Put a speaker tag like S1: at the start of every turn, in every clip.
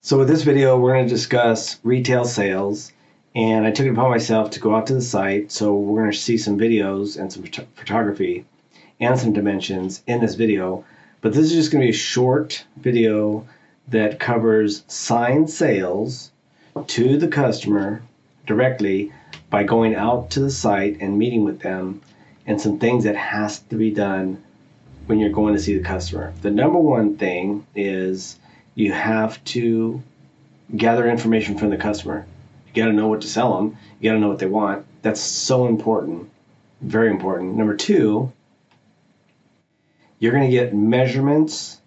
S1: So with this video, we're going to discuss retail sales, and I took it upon myself to go out to the site. So we're going to see some videos and some photography and some dimensions in this video. But this is just going to be a short video that covers sign sales to the customer directly by going out to the site and meeting with them, and some things that has to be done when you're going to see the customer. The number one thing is you have to gather information from the customer. You got to know what to sell them. You got to know what they want. That's so important, very important. Number two, you're going to get measurements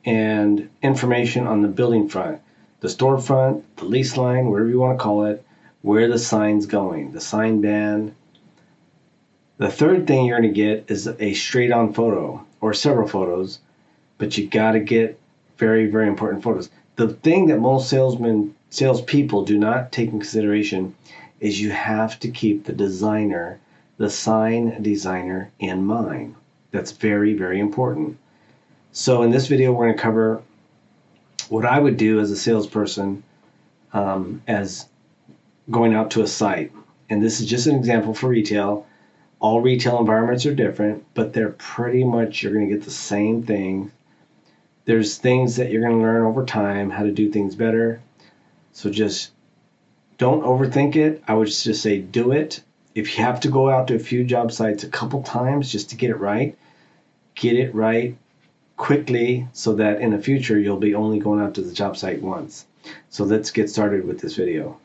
S1: and information on the building front, the storefront, the lease line, whatever you want to call it, where the sign's going, the sign band. The third thing you're going to get is a straight-on photo or several photos, but you got to get very, very important photos. The thing that most salespeople do not take in consideration is you have to keep the designer, the sign designer, in mind. That's very, very important. So in this video, we're going to cover what I would do as a salesperson as going out to a site. And this is just an example for retail. All retail environments are different, but they're pretty much, you're going to get the same thing. There's things that you're going to learn over time, how to do things better. So just don't overthink it. I would just say do it. If you have to go out to a few job sites a couple times just to get it right quickly so that in the future you'll be only going out to the job site once. So let's get started with this video.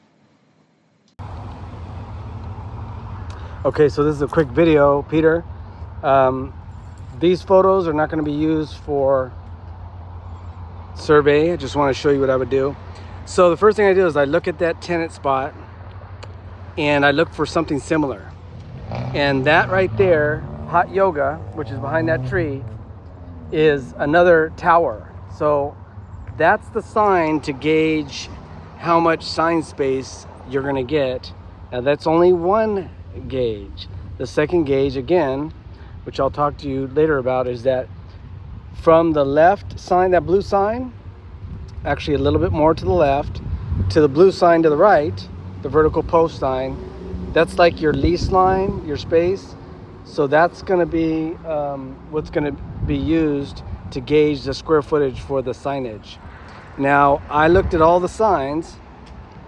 S2: Okay, so this is a quick video, Peter. These photos are not going to be used for survey. I just want to show you what I would do. So the first thing I do is I look at that tenant spot and I look for something similar. And that right there, Hot Yoga, which is behind that tree, is another tower. So that's the sign to gauge how much sign space you're going to get. Now that's only one gauge. The second gauge, again, which I'll talk to you later about, is that from the left sign, that blue sign, actually a little bit more to the left, to the blue sign to the right, the vertical post sign, that's like your lease line, your space. So that's going to be what's going to be used to gauge the square footage for the signage. Now, I looked at all the signs.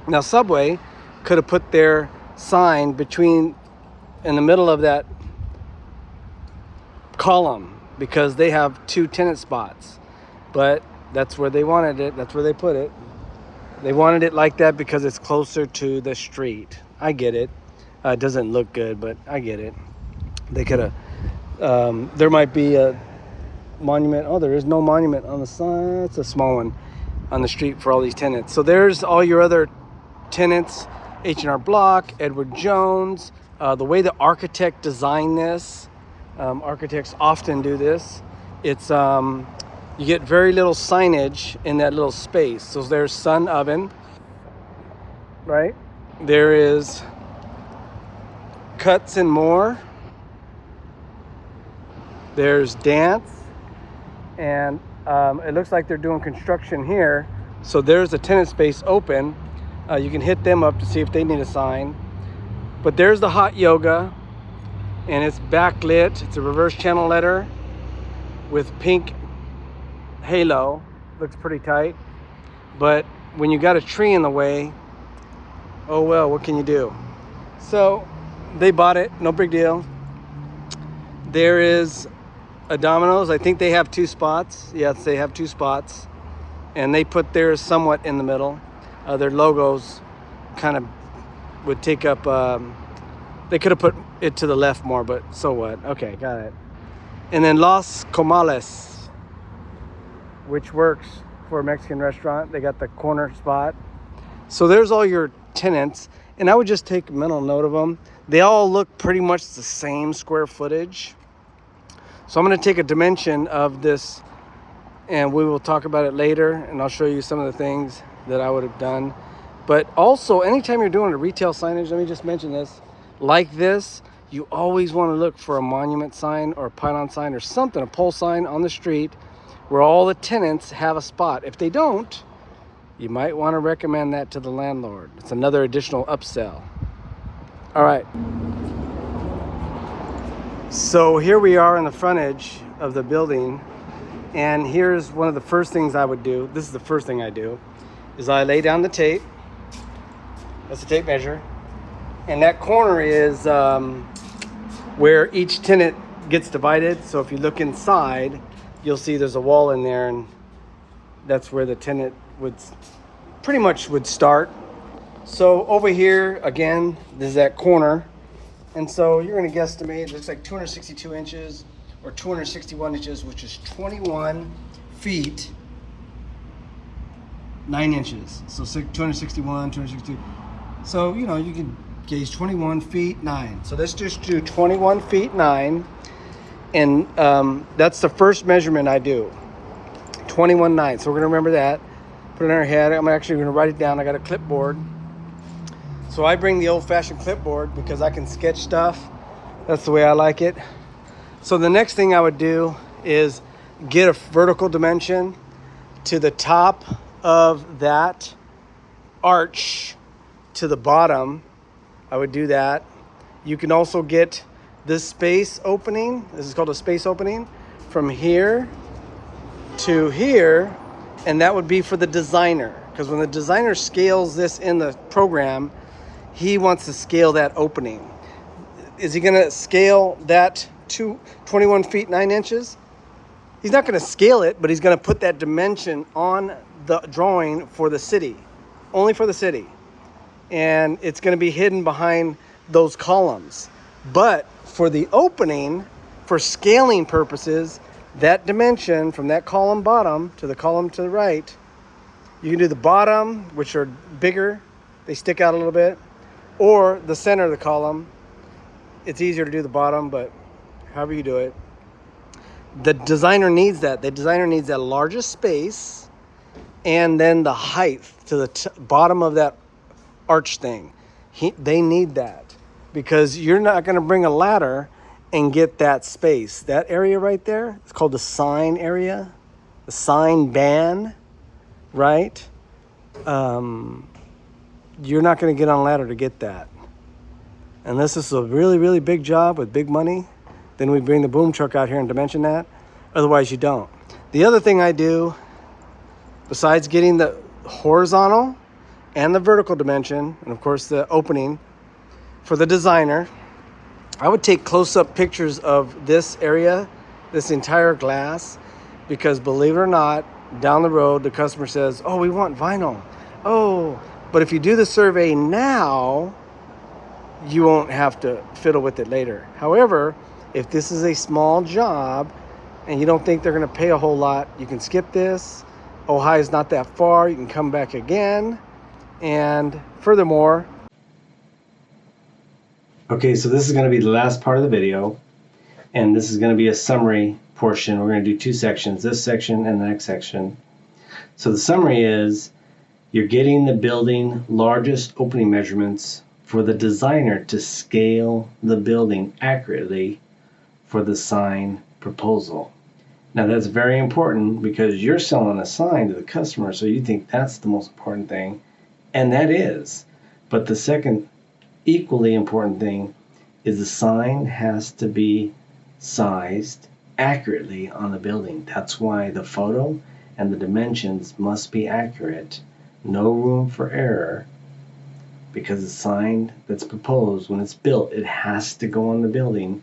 S2: Now, Subway could have put their sign in the middle of that column because they have two tenant spots, but that's where they wanted it. That's where they put it. They wanted it like that because it's closer to the street. I get it. It doesn't look good, but I get it. They could have, there might be a monument. Oh, there is no monument on the sign. It's a small one on the street for all these tenants. So there's all your other tenants, H&R Block, Edward Jones. The way the architect designed this, architects often do this. It's you get very little signage in that little space. So there's Sun Oven, right? There is Cuts and More. There's Dance, and it looks like they're doing construction here. So there's a tenant space open. You can hit them up to see if they need a sign. But there's the Hot Yoga, and it's backlit. It's a reverse channel letter with pink halo. Looks pretty tight. But when you got a tree in the way, oh well, what can you do? So they bought it, no big deal. There is a Domino's. I think they have two spots. Yes, they have two spots. And they put theirs somewhat in the middle. Their logos kind of would take up, they could have put it to the left more, but so what? Okay, got it. And then Los Comales, which works for a Mexican restaurant. They got the corner spot. So there's all your tenants, and I would just take mental note of them. They all look pretty much the same square footage. So I'm going to take a dimension of this, and we will talk about it later, and I'll show you some of the things that I would have done. But also, anytime you're doing a retail signage, let me just mention this, like this, you always want to look for a monument sign or a pylon sign or something, a pole sign on the street where all the tenants have a spot. If they don't, You might want to recommend that to the landlord. It's another additional upsell. All right. So here we are in the frontage of the building, and here's one of the first things I would do. This is the first thing I do, is I lay down the tape. That's the tape measure. And that corner is where each tenant gets divided. So if you look inside, you'll see there's a wall in there, and that's where the tenant would pretty much start. So over here, again, there's that corner. And so you're going to guesstimate, it looks like 262 inches or 261 inches, which is 21 feet, 9 inches. So 261, 262. So, you know, you can gauge 21 feet, 9. So let's just do 21 feet, 9. And that's the first measurement I do, 21, 9. So we're going to remember that. Put it in our head. I'm actually going to write it down. I got a clipboard. So I bring the old-fashioned clipboard because I can sketch stuff. That's the way I like it. So the next thing I would do is get a vertical dimension to the top of that arch to the bottom. I would do that. You can also get this space opening. This is called a space opening from here to here, and that would be for the designer. Because when the designer scales this in the program, he wants to scale that opening. Is he going to scale that to 21 feet 9 inches? He's not going to scale it, but he's going to put that dimension on the drawing for the city, only for the city. And it's going to be hidden behind those columns. But for the opening, for scaling purposes, that dimension from that column bottom to the column to the right, you can do the bottom, which are bigger, they stick out a little bit, or the center of the column. It's easier to do the bottom, but however you do it. The designer needs that. The designer needs that largest space and then the height to the bottom of that arch thing. They need that because you're not going to bring a ladder and get that space. That area right there, it's called the sign area, the sign band, right? You're not going to get on a ladder to get that. Unless this is a really, really big job with big money, then we bring the boom truck out here and dimension that. Otherwise, you don't. The other thing I do, besides getting the horizontal and the vertical dimension, and of course the opening for the designer, I would take close-up pictures of this area, this entire glass, because believe it or not, down the road, the customer says, oh, we want vinyl. Oh, but if you do the survey now, you won't have to fiddle with it later. However, if this is a small job and you don't think they're going to pay a whole lot, you can skip this. Ohio's not that far. You can come back again. And furthermore...
S1: Okay, so this is going to be the last part of the video. And this is going to be a summary portion. We're going to do 2 sections, this section and the next section. So the summary is you're getting the building largest opening measurements for the designer to scale the building accurately for the sign proposal. Now that's very important because you're selling a sign to the customer, so you think that's the most important thing, and that is. But the second equally important thing is the sign has to be sized accurately on the building. That's why the photo and the dimensions must be accurate. No room for error, because the sign that's proposed when it's built, it has to go on the building,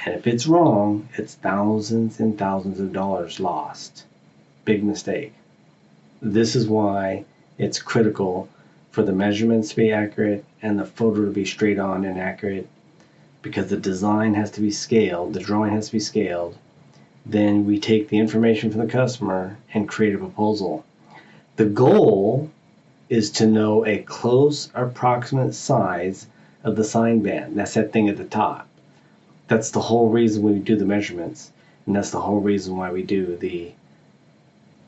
S1: and if it's wrong, it's thousands and thousands of dollars lost. Big mistake. This is why it's critical for the measurements to be accurate and the photo to be straight on and accurate, because the design has to be scaled, the drawing has to be scaled. Then we take the information from the customer and create a proposal. The goal is to know a close approximate size of the sign band. That's that thing at the top. That's the whole reason we do the measurements, and that's the whole reason why we do the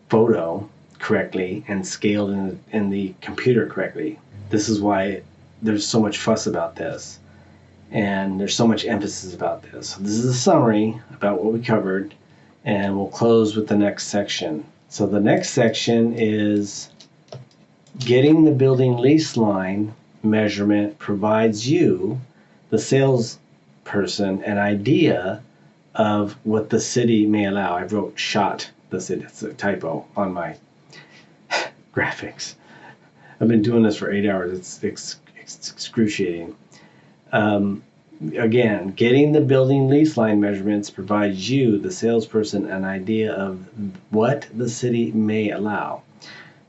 S1: photo correctly and scaled in the computer correctly. This is why there's so much fuss about this, and there's so much emphasis about this. So this is a summary about what we covered, and we'll close with the next section. So the next section is Getting the building lease line measurement provides you, the salesperson, an idea of what the city may allow. I wrote shot the city. It's a typo on my graphics. I've been doing this for 8 hours. It's excruciating. Again, getting the building lease line measurements provides you, the salesperson, an idea of what the city may allow.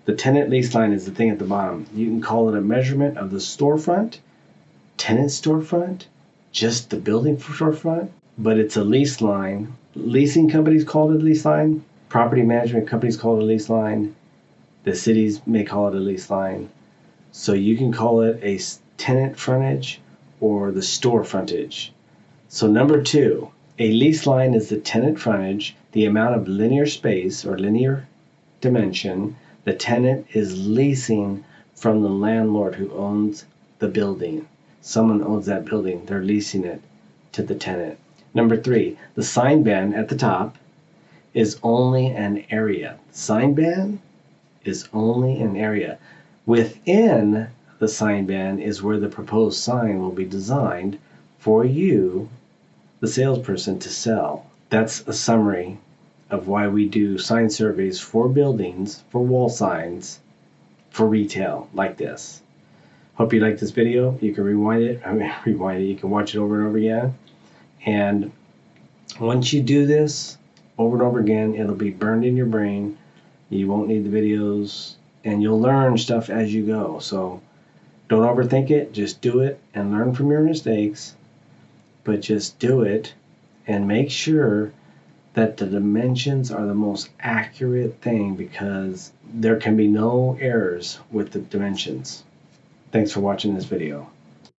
S1: The tenant lease line is the thing at the bottom. You can call it a measurement of the storefront, tenant storefront, just the building storefront, but it's a lease line. Leasing companies call it a lease line. Property management companies call it a lease line. The cities may call it a lease line. So you can call it a tenant frontage or the store frontage. So number 2, a lease line is the tenant frontage, the amount of linear space or linear dimension the tenant is leasing from the landlord who owns the building. Someone owns that building. They're leasing it to the tenant. Number 3, the sign band at the top is only an area. Sign band is only an area. Within the sign band is where the proposed sign will be designed for you, the salesperson, to sell. That's a summary of why we do sign surveys for buildings, for wall signs, for retail like this. Hope you liked this video. You can rewind it. You can watch it over and over again. And once you do this over and over again, it'll be burned in your brain. You won't need the videos, and you'll learn stuff as you go. So don't overthink it. Just do it and learn from your mistakes. But just do it and make sure that the dimensions are the most accurate thing, because there can be no errors with the dimensions. Thanks for watching this video.